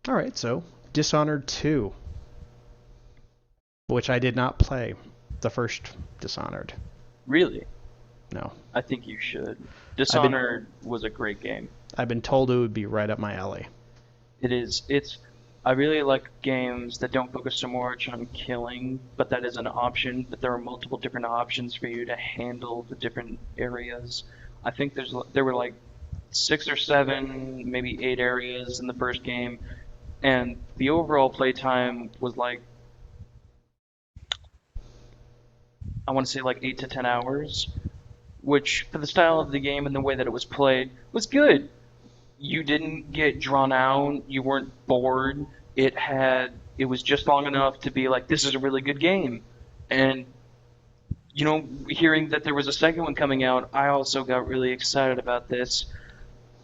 All right, so Dishonored 2, which I did not play. The first Dishonored. Really? No. I think you should. I've been Dishonored was a great game. I've been told it would be right up my alley. It is. I really like games that don't focus so much on killing, but that is an option. But there are multiple different options for you to handle the different areas. I think there were like 6 or 7, maybe 8 areas in the first game, and the overall playtime was like I want to say like 8 to 10 hours, which for the style of the game and the way that it was played was good. You didn't get drawn out, you weren't bored. It was just long enough to be like, this is a really good game. And hearing that there was a second one coming out, I also got really excited about this.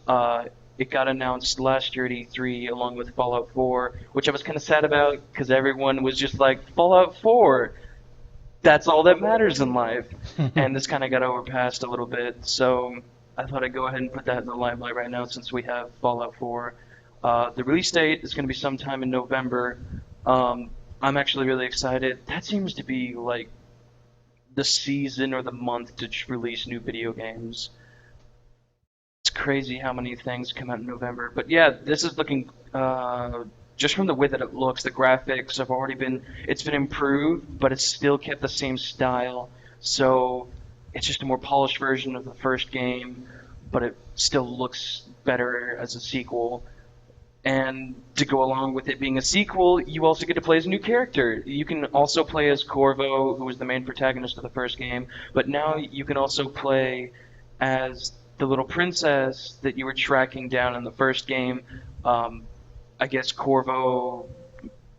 Uh, it got announced last year at E3 along with Fallout 4, which I was kind of sad about because everyone was just like, Fallout 4, that's all that matters in life. And this kind of got overpassed a little bit, so I thought I'd go ahead and put that in the limelight right now since we have Fallout 4. The release date is going to be sometime in November. Um, I'm actually really excited. That seems to be like the season or the month to release new video games. It's crazy how many things come out in November. But yeah, this is looking just from the way that it looks, the graphics have already it's been improved, but it's still kept the same style. So it's just a more polished version of the first game, but it still looks better as a sequel. And to go along with it being a sequel, you also get to play as a new character. You can also play as Corvo, who was the main protagonist of the first game, but now you can also play as the little princess that you were tracking down in the first game. Um, I guess Corvo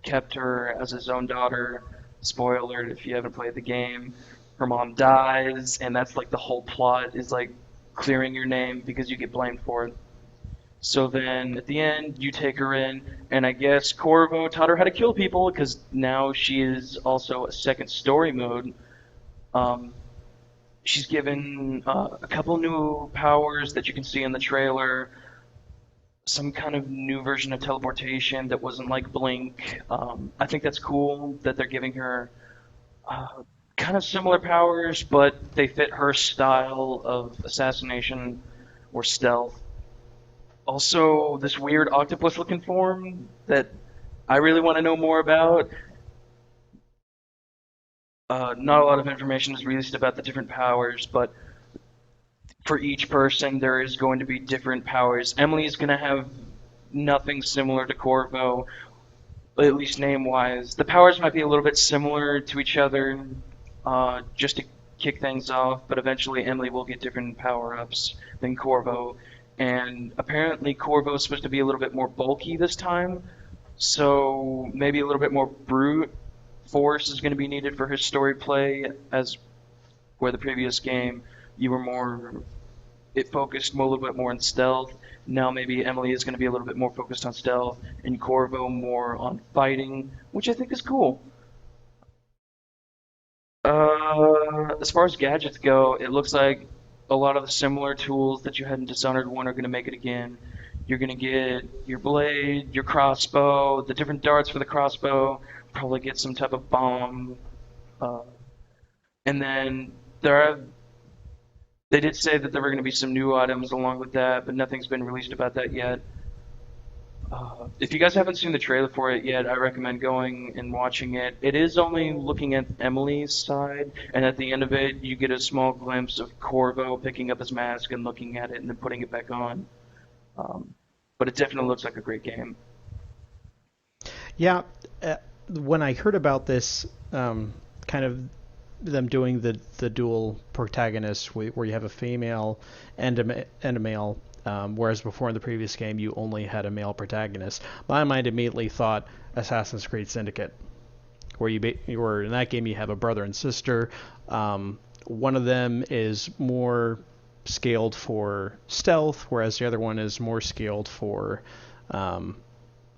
kept her as his own daughter. Spoiler if you haven't played the game. Her mom dies, and that's like the whole plot is like clearing your name because you get blamed for it. So then at the end, you take her in, and I guess Corvo taught her how to kill people because now she is also a second story mode. Um, she's given a couple new powers that you can see in the trailer, some kind of new version of teleportation that wasn't like Blink. I think that's cool that they're giving her uh, kind of similar powers, but they fit her style of assassination or stealth. Also, this weird octopus looking form that I really want to know more about. Not a lot of information is released about the different powers, but for each person, there is going to be different powers. Emily is going to have nothing similar to Corvo, at least name wise. The powers might be a little bit similar to each other, just to kick things off, but eventually Emily will get different power ups than Corvo. And apparently, Corvo is supposed to be a little bit more bulky this time, so maybe a little bit more brute force is going to be needed for his story play, as where the previous game you were more it focused more, a little bit more on stealth. Now maybe Emily is going to be a little bit more focused on stealth, and Corvo more on fighting, which I think is cool. As far as gadgets go, it looks like a lot of the similar tools that you had in Dishonored 1 are going to make it again. You're going to get your blade, your crossbow, the different darts for the crossbow, probably get some type of bomb. Uh, and then there are they did say that there were going to be some new items along with that, but nothing's been released about that yet. If you guys haven't seen the trailer for it yet, I recommend going and watching it. It is only looking at Emily's side, and at the end of it, you get a small glimpse of Corvo picking up his mask and looking at it and then putting it back on. Um, but it definitely looks like a great game. Yeah, uh, when I heard about this, kind of them doing the dual protagonists, where you have a female and a male, whereas before in the previous game you only had a male protagonist. My mind immediately thought Assassin's Creed Syndicate, where in that game you have a brother and sister. One of them is more scaled for stealth, whereas the other one is more scaled um,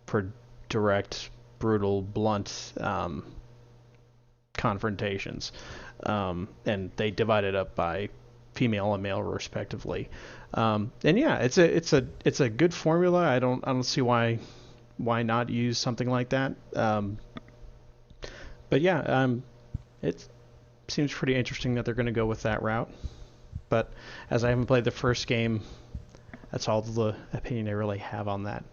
for direct, brutal, blunt confrontations, and they divide it up by female and male respectively. And yeah, it's a good formula. I don't see why why not use something like that? But yeah, it seems pretty interesting that they're going to go with that route. But as I haven't played the first game, that's all the opinion I really have on that.